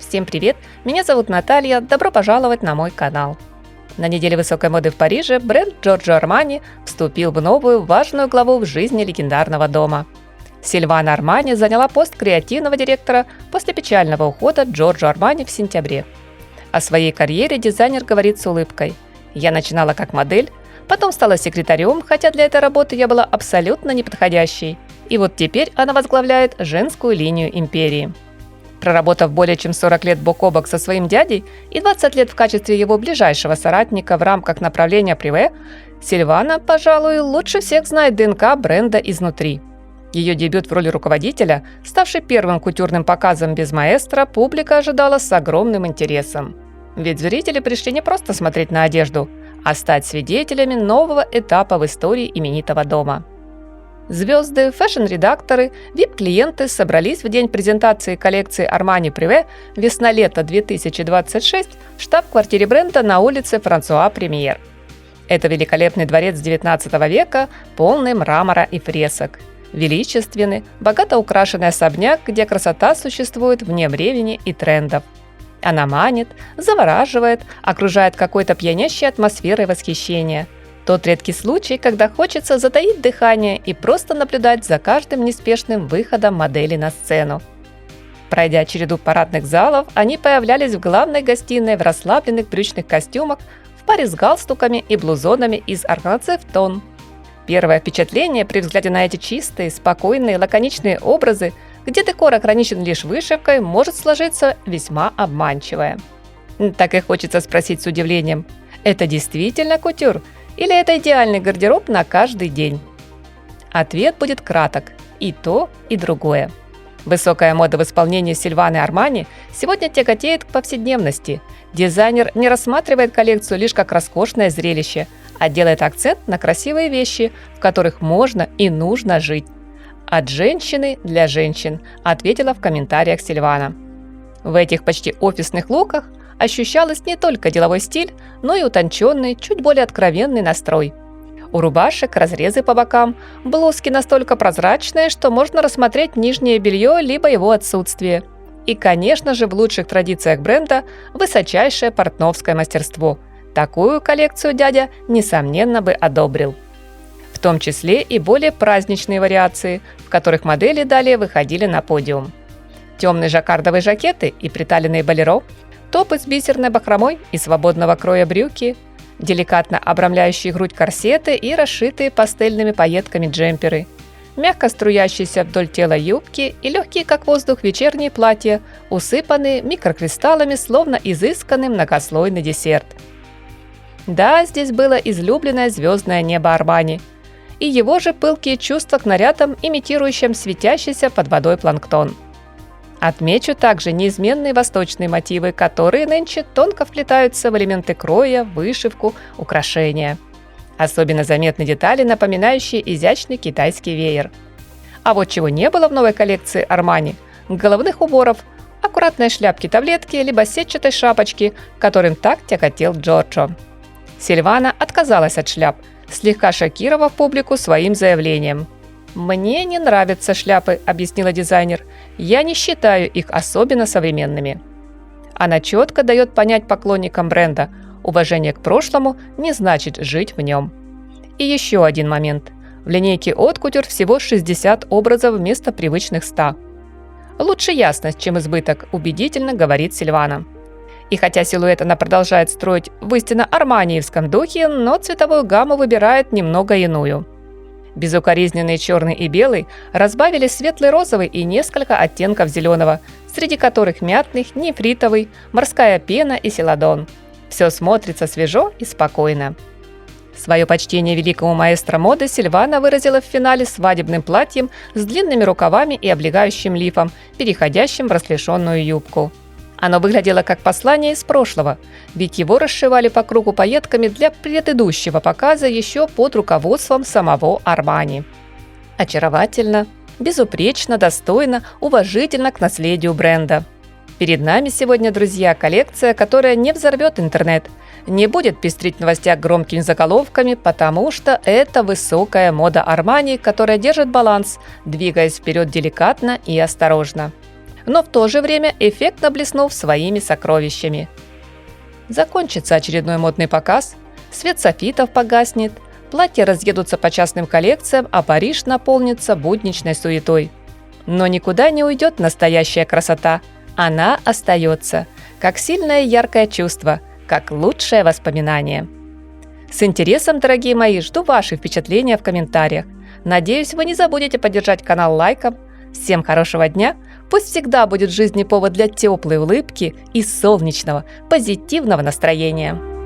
Всем привет! Меня зовут Наталья, добро пожаловать на мой канал. На неделе высокой моды в Париже бренд Giorgio Armani вступил в новую важную главу в жизни легендарного дома. Сильвана Армани заняла пост креативного директора после печального ухода Giorgio Armani в сентябре. О своей карьере дизайнер говорит с улыбкой. «Я начинала как модель, потом стала секретарем, хотя для этой работы я была абсолютно неподходящей. И вот теперь она возглавляет женскую линию империи». Проработав более чем 40 лет бок о бок со своим дядей и 20 лет в качестве его ближайшего соратника в рамках направления Privé, Сильвана, пожалуй, лучше всех знает ДНК бренда изнутри. Ее дебют в роли руководителя, ставший первым кутюрным показом без маэстро, публика ожидала с огромным интересом. Ведь зрители пришли не просто смотреть на одежду, а стать свидетелями нового этапа в истории именитого дома. Звезды, фэшн-редакторы, VIP-клиенты собрались в день презентации коллекции Armani Privé весна-лето 2026 в штаб-квартире бренда на улице Франсуа Премьер. Это великолепный дворец XIX века, полный мрамора и фресок. Величественный, богато украшенный особняк, где красота существует вне времени и трендов. Она манит, завораживает, окружает какой-то пьянящей атмосферой восхищения. Тот редкий случай, когда хочется затаить дыхание и просто наблюдать за каждым неспешным выходом модели на сцену. Пройдя череду парадных залов, они появлялись в главной гостиной в расслабленных брючных костюмах в паре с галстуками и блузонами из органзе в тон. Первое впечатление при взгляде на эти чистые, спокойные, лаконичные образы, где декор ограничен лишь вышивкой, может сложиться весьма обманчивое. Так и хочется спросить с удивлением: это действительно кутюр? Или это идеальный гардероб на каждый день? Ответ будет краток: и то, и другое. Высокая мода в исполнении Сильваны Армани сегодня тяготеет к повседневности. Дизайнер не рассматривает коллекцию лишь как роскошное зрелище, а делает акцент на красивые вещи, в которых можно и нужно жить. «От женщины для женщин», ответила в комментариях Сильвана. В этих почти офисных луках ощущалось не только деловой стиль, но и утонченный, чуть более откровенный настрой. У рубашек разрезы по бокам, блузки настолько прозрачные, что можно рассмотреть нижнее белье либо его отсутствие. И, конечно же, в лучших традициях бренда высочайшее портновское мастерство. Такую коллекцию дядя, несомненно, бы одобрил. В том числе и более праздничные вариации, в которых модели далее выходили на подиум. Темные жаккардовые жакеты и приталенные болеро, топы с бисерной бахромой и свободного кроя брюки, деликатно обрамляющие грудь корсеты и расшитые пастельными пайетками джемперы, мягко струящиеся вдоль тела юбки и легкие, как воздух, вечерние платья, усыпанные микрокристаллами, словно изысканный многослойный десерт. Да, здесь было излюбленное звездное небо Армани и его же пылкие чувства к нарядам, имитирующим светящийся под водой планктон. Отмечу также неизменные восточные мотивы, которые нынче тонко вплетаются в элементы кроя, вышивку, украшения. Особенно заметны детали, напоминающие изящный китайский веер. А вот чего не было в новой коллекции Armani – головных уборов, аккуратной шляпки-таблетки либо сетчатой шапочки, которым так тяготел Джорджо. Сильвана отказалась от шляп, слегка шокировав публику своим заявлением. «Мне не нравятся шляпы», – объяснила дизайнер. «Я не считаю их особенно современными». Она четко дает понять поклонникам бренда: уважение к прошлому не значит жить в нем. И еще один момент. В линейке Haute Couture всего 60 образов вместо привычных 100. «Лучше ясность, чем избыток», – убедительно говорит Сильвана. И хотя силуэт она продолжает строить в истинно арманиевском духе, но цветовую гамму выбирает немного иную. Безукоризненный черный и белый разбавили светлый розовый и несколько оттенков зеленого, среди которых мятный, нефритовый, морская пена и селадон. Все смотрится свежо и спокойно. Свое почтение великому маэстро моды Сильвана выразила в финале свадебным платьем с длинными рукавами и облегающим лифом, переходящим в расклешенную юбку. Оно выглядело как послание из прошлого, ведь его расшивали по кругу пайетками для предыдущего показа еще под руководством самого Армани. Очаровательно, безупречно, достойно, уважительно к наследию бренда. Перед нами сегодня, друзья, коллекция, которая не взорвет интернет, не будет пестрить в новостях громкими заголовками, потому что это высокая мода Армани, которая держит баланс, двигаясь вперед деликатно и осторожно. но в то же время эффектно блеснув своими сокровищами. Закончится очередной модный показ, свет софитов погаснет, платья разъедутся по частным коллекциям, а Париж наполнится будничной суетой. Но никуда не уйдет настоящая красота. Она остается, как сильное яркое чувство, как лучшее воспоминание. С интересом, дорогие мои, жду ваши впечатления в комментариях. Надеюсь, вы не забудете поддержать канал лайком. Всем хорошего дня! Пусть всегда будет в жизни повод для теплой улыбки и солнечного, позитивного настроения.